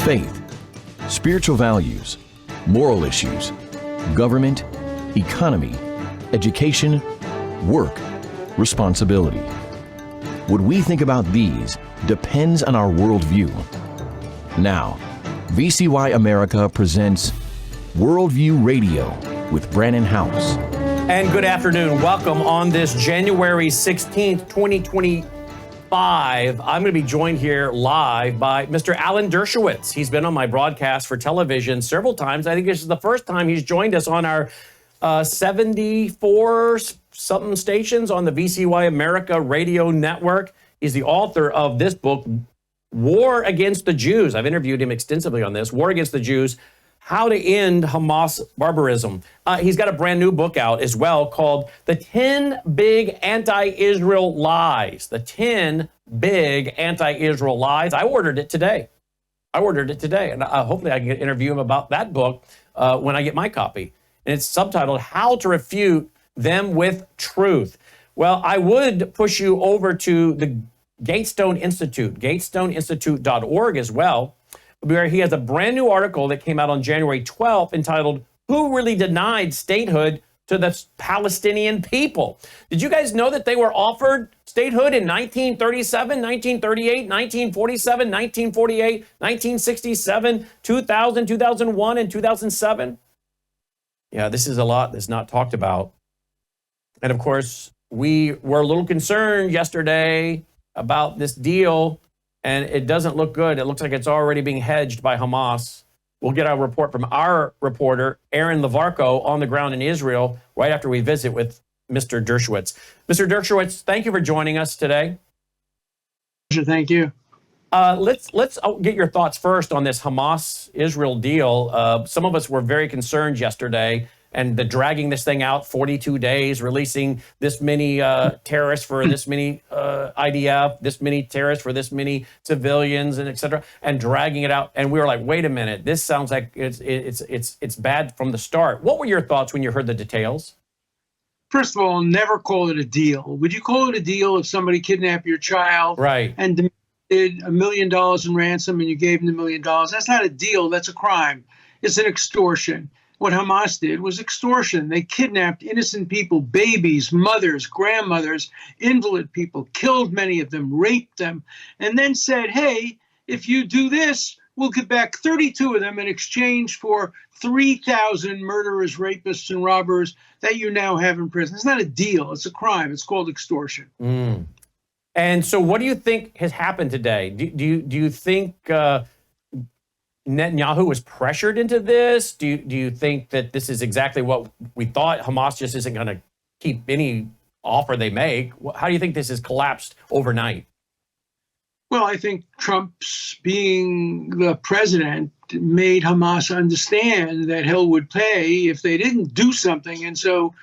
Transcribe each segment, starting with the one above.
faith, spiritual values, moral issues, government, economy, education, work, responsibility. What we think about these depends on our worldview. Now, VCY America presents Worldview Radio with Brannon Howse. And good afternoon. Welcome on this January 16th, 2025. I'm going to be joined here live by Mr. Alan Dershowitz. He's been on my broadcast for television several times. I think this is the first time he's joined us on our 74-something stations on the VCY America radio network. He's the author of this book, War Against the Jews. I've interviewed him extensively on this, War Against the Jews, How to End Hamas Barbarism. He's got a brand new book out as well called The 10 Big Anti-Israel Lies. The 10 Big Anti-Israel Lies. I ordered it today. And hopefully I can interview him about that book when I get my copy. And it's subtitled, How to Refute Them with Truth. Well, I would push you over to the Gatestone Institute, gatestoneinstitute.org as well, where he has a brand new article that came out on January 12th entitled, Who Really Denied Statehood to the Palestinian People? Did you guys know that they were offered statehood in 1937, 1938, 1947, 1948, 1967, 2000, 2001, and 2007? Yeah, this is a lot that's not talked about. And of course, we were a little concerned yesterday about this deal, and it doesn't look good. It looks like it's already being hedged by Hamas. We'll get a report from our reporter, Aaron Levarco, on the ground in Israel, right after we visit with Mr. Dershowitz. Mr. Dershowitz, thank you for joining us today. Thank you. Let's get your thoughts first on this Hamas-Israel deal. Some of us were very concerned yesterday, and the dragging this thing out 42 days, releasing this many terrorists for this many IDF, this many terrorists for this many civilians, and et cetera, and dragging it out. And we were like, wait a minute, this sounds like it's bad from the start. What were your thoughts when you heard the details? First of all, never call it a deal. Would you call it a deal if somebody kidnapped your child and demanded $1 million in ransom and you gave them $1 million? That's not a deal. That's a crime. It's an extortion. What Hamas did was extortion. They kidnapped innocent people, babies, mothers, grandmothers, invalid people, killed many of them, raped them, and then said, hey, if you do this, we'll get back 32 of them in exchange for 3,000 murderers, rapists, and robbers that you now have in prison. It's not a deal. It's a crime. It's called extortion. Mm. And so what do you think has happened today? Do you think Netanyahu was pressured into this? Do you think that this is exactly what we thought? Hamas just isn't going to keep any offer they make. How do you think this has collapsed overnight? Well, I think Trump's being the president made Hamas understand that hell would pay if they didn't do something. And so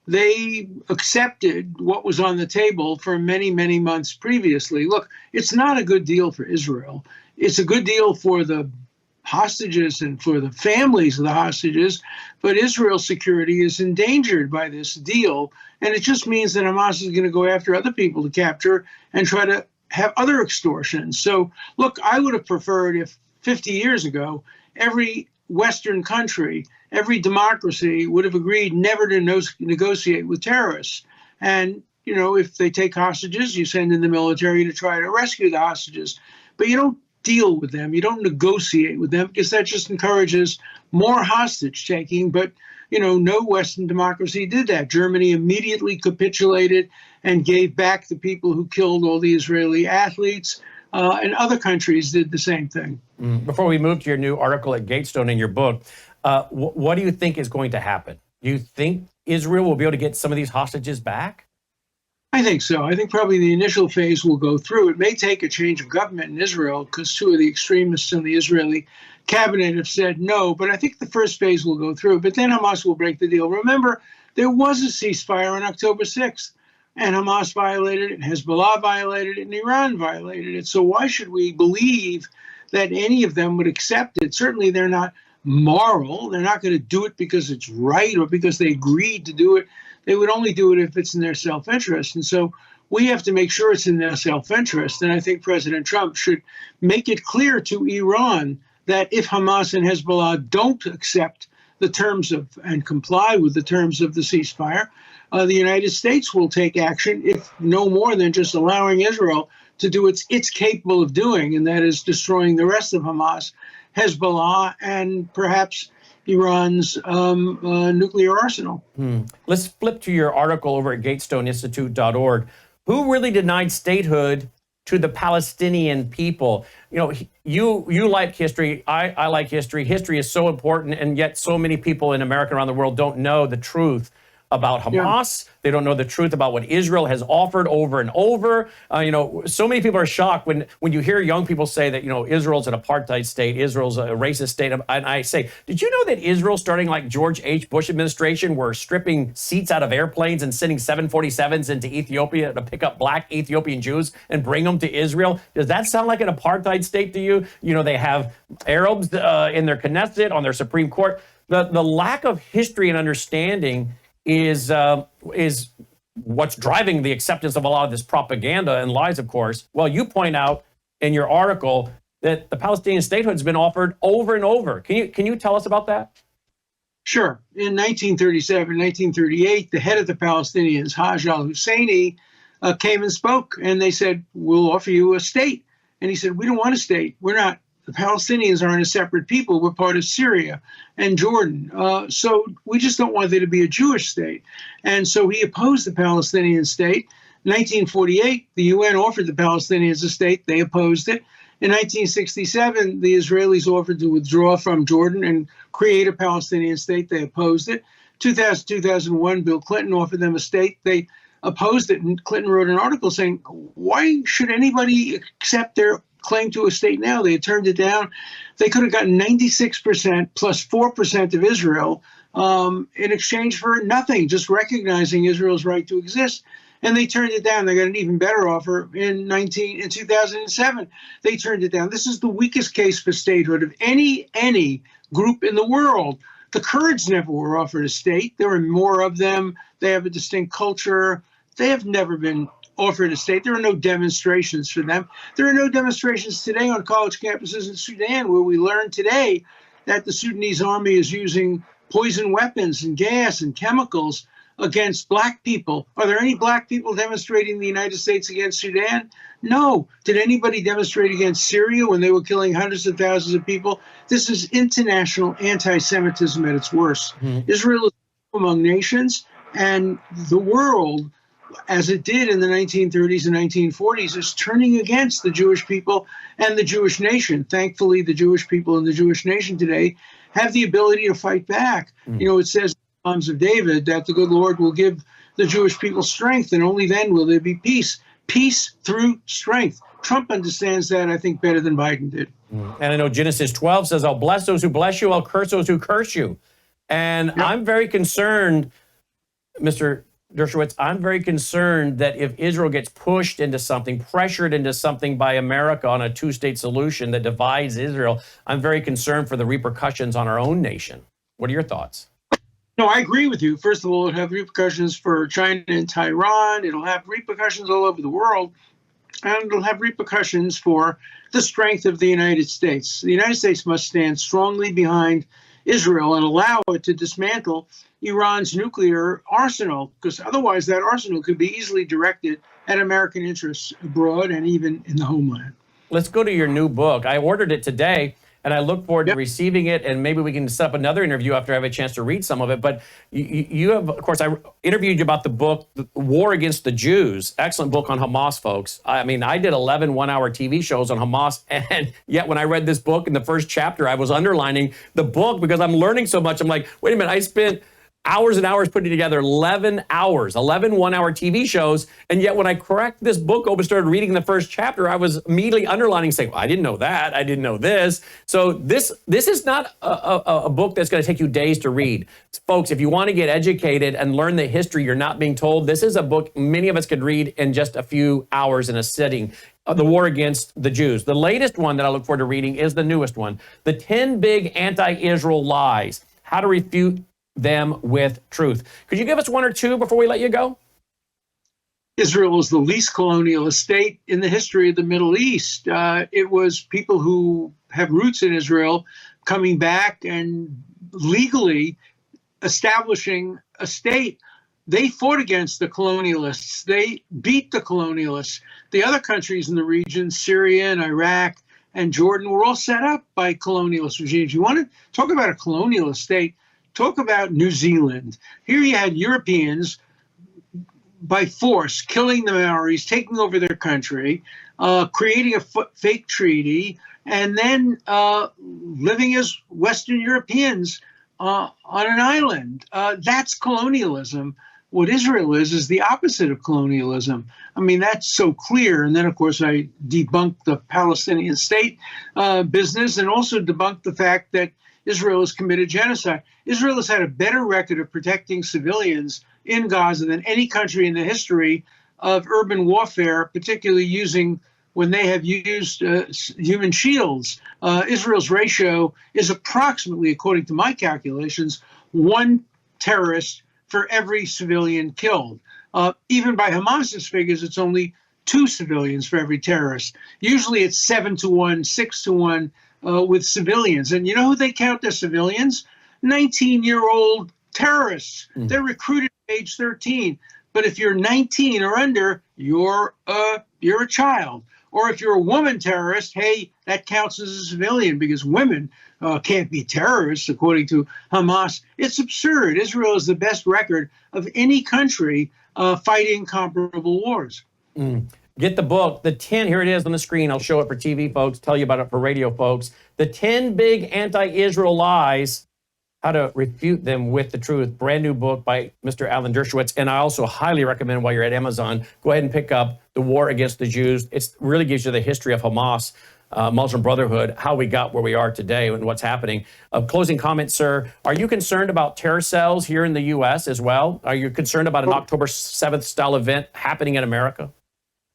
they accepted what was on the table for many, many months previously. Look, it's not a good deal for Israel. It's a good deal for the hostages and for the families of the hostages, but Israel's security is endangered by this deal. And it just means that Hamas is going to go after other people to capture and try to have other extortions. So, look, I would have preferred if 50 years ago, every Western country, every democracy would have agreed never to negotiate with terrorists. And, you know, if they take hostages, you send in the military to try to rescue the hostages. But you don't deal with them. You don't negotiate with them because that just encourages more hostage taking. But, you know, no Western democracy did that. Germany immediately capitulated and gave back the people who killed all the Israeli athletes. And other countries did the same thing. Before we move to your new article at Gatestone in your book, what do you think is going to happen? Do you think Israel will be able to get some of these hostages back? I think so. I think probably the initial phase will go through. It may take a change of government in Israel because two of the extremists in the Israeli cabinet have said no, but I think the first phase will go through. But then Hamas will break the deal. Remember, there was a ceasefire on October 6th, and Hamas violated it, and Hezbollah violated it, and Iran violated it. So why should we believe that any of them would accept it? Certainly they're not moral. They're not going to do it because it's right or because they agreed to do it. They would only do it if it's in their self-interest. And so we have to make sure it's in their self-interest. And I think President Trump should make it clear to Iran that if Hamas and Hezbollah don't accept the terms of and comply with the terms of the ceasefire, the United States will take action, if no more than just allowing Israel to do what it's capable of doing, and that is destroying the rest of Hamas, Hezbollah, and perhaps Iran's nuclear arsenal. Let's flip to your article over at GatesstoneInstitute.org. Who really denied statehood to the Palestinian people? You know, you like history. I like history. History is so important, and yet so many people in America and around the world don't know the truth about Hamas. Yeah. They don't know the truth about what Israel has offered over and over. You know, so many people are shocked when you hear young people say that, you know, Israel's an apartheid state, Israel's a racist state. And I say, did you know that Israel, starting like George H. Bush administration, were stripping seats out of airplanes and sending 747s into Ethiopia to pick up black Ethiopian Jews and bring them to Israel? Does that sound like an apartheid state to you? You know, they have Arabs in their Knesset, on their Supreme Court. The lack of history and understanding is what's driving the acceptance of a lot of this propaganda and lies, of course. Well, you point out in your article that the Palestinian statehood has been offered over and over. Can you tell us about that? Sure. In 1937, 1938, the head of the Palestinians, Haj al-Husseini, came and spoke, and they said, we'll offer you a state. And he said, we don't want a state. The Palestinians aren't a separate people. We're part of Syria and Jordan. So we just don't want there to be a Jewish state. And so he opposed the Palestinian state. In 1948, the UN offered the Palestinians a state. They opposed it. In 1967, the Israelis offered to withdraw from Jordan and create a Palestinian state. They opposed it. 2001, Bill Clinton offered them a state. They opposed it. And Clinton wrote an article saying, why should anybody accept their claim to a state now? They had turned it down. They could have gotten 96% plus 4% of Israel in exchange for nothing, just recognizing Israel's right to exist. And they turned it down. They got an even better offer in 2007. They turned it down. This is the weakest case for statehood of any group in the world. The Kurds never were offered a state. There are more of them. They have a distinct culture. They have never been offered a state. There are no demonstrations for them. There are no demonstrations today on college campuses in Sudan, where we learn today that the Sudanese army is using poison weapons and gas and chemicals against black people. Are there any black people demonstrating in the United States against Sudan? No. Did anybody demonstrate against Syria when they were killing hundreds of thousands of people? This is international anti-Semitism at its worst. Israel is among nations, and the world, as it did in the 1930s and 1940s, is turning against the Jewish people and the Jewish nation. Thankfully, the Jewish people and the Jewish nation today have the ability to fight back. You know, it says in the Psalms of David that the good Lord will give the Jewish people strength, and only then will there be peace. Peace through strength. Trump understands that, I think, better than Biden did. And I know Genesis 12 says, I'll bless those who bless you, I'll curse those who curse you. And I'm very concerned, Mr. Dershowitz, I'm very concerned that if Israel gets pushed into something, pressured into something by America on a two-state solution that divides Israel, I'm very concerned for the repercussions on our own nation. What are your thoughts? No, I agree with you. First of all, it'll have repercussions for China and Taiwan. It'll have repercussions all over the world. And it'll have repercussions for the strength of the United States. The United States must stand strongly behind Israel and allow it to dismantle Iran's nuclear arsenal, because otherwise that arsenal could be easily directed at American interests abroad and even in the homeland. Let's go to your new book. I ordered it today, and I look forward to receiving it, and maybe we can set up another interview after I have a chance to read some of it. But you have, of course, I interviewed you about the book, War Against the Jews. Excellent book on Hamas, folks. I mean, I did 11 one-hour TV shows on Hamas, and yet when I read this book in the first chapter, I was underlining the book because I'm learning so much. I'm like, wait a minute, I spent hours and hours putting together 11 one-hour TV shows. And yet when I cracked this book open, started reading the first chapter, I was immediately underlining, saying, well, I didn't know that. I didn't know this. So this is not a book that's going to take you days to read. Folks, if you want to get educated and learn the history you're not being told, this is a book many of us could read in just a few hours in a sitting. The War Against the Jews. The latest one that I look forward to reading is the newest one, The 10 Big Anti-Israel Lies, How to Refute them with Truth. Could you give us one or two before we let you go? Israel is the least colonialist state in the history of the Middle East. It was people who have roots in Israel coming back and legally establishing a state. They fought against the colonialists. They beat the colonialists. The other countries in the region, Syria and Iraq and Jordan, were all set up by colonialist regimes. You want to talk about a colonialist state? Talk about New Zealand. Here you had Europeans by force killing the Maoris, taking over their country, creating a fake treaty, and then living as Western Europeans on an island. That's colonialism. What Israel is the opposite of colonialism. I mean, that's so clear. And then, of course, I debunked the Palestinian state business and also debunked the fact that Israel has committed genocide. Israel has had a better record of protecting civilians in Gaza than any country in the history of urban warfare, particularly using when they have used human shields. Israel's ratio is approximately, according to my calculations, 1 terrorist for every civilian killed. Even by Hamas's figures, it's only 2 civilians for every terrorist. Usually it's 7-1, 6-1 with civilians. And you know who they count as civilians? 19-year-old terrorists. They're recruited at age 13. But if you're 19 or under, you're a child. Or if you're a woman terrorist, hey, that counts as a civilian because women can't be terrorists, according to Hamas. It's absurd. Israel has the best record of any country fighting comparable wars. Get the book, the 10, here it is on the screen. I'll show it for TV folks, tell you about it for radio folks. The 10 Big Anti-Israel Lies, How to Refute Them with the Truth. Brand new book by Mr. Alan Dershowitz. And I also highly recommend, while you're at Amazon, go ahead and pick up The War Against the Jews. It really gives you the history of Hamas, Muslim Brotherhood, how we got where we are today and what's happening. Closing comments, sir. Are you concerned about terror cells here in the U.S. as well? Are you concerned about an October 7th style event happening in America?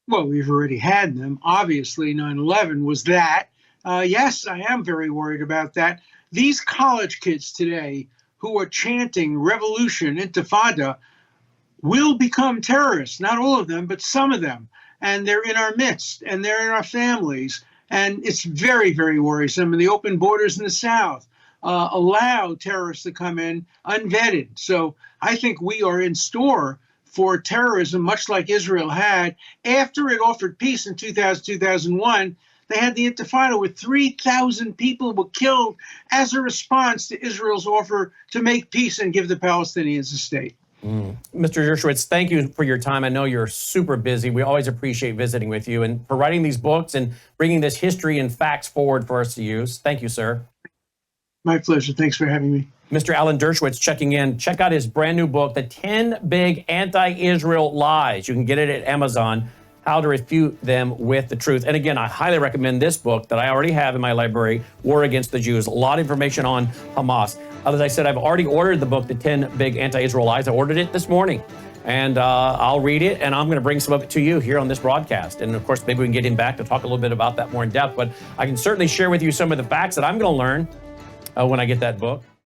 Well, we've already had them. Obviously, 9/11 was that. Yes, I am very worried about that. These college kids today who are chanting revolution, intifada, will become terrorists. Not all of them, but some of them. And they're in our midst, and they're in our families. And it's very, very worrisome. And the open borders in the South allow terrorists to come in unvetted. So I think we are in store for terrorism, much like Israel had. After it offered peace in 2000, 2001, they had the Intifada where 3,000 people were killed as a response to Israel's offer to make peace and give the Palestinians a state. Mr. Dershowitz, thank you for your time. I know you're super busy. We always appreciate visiting with you and for writing these books and bringing this history and facts forward for us to use. Thank you, sir. My pleasure. Thanks for having me. Mr. Alan Dershowitz checking in. Check out his brand new book, The 10 Big Anti-Israel Lies. You can get it at Amazon, How to Refute Them with the Truth. And again, I highly recommend this book that I already have in my library, War Against the Jews. A lot of information on Hamas. As I said, I've already ordered the book, The 10 Big Anti-Israel Lies. I ordered it this morning. And I'll read it, and I'm going to bring some of it to you here on this broadcast. And of course, maybe we can get him back to talk a little bit about that more in depth. But I can certainly share with you some of the facts that I'm going to learn when I get that book.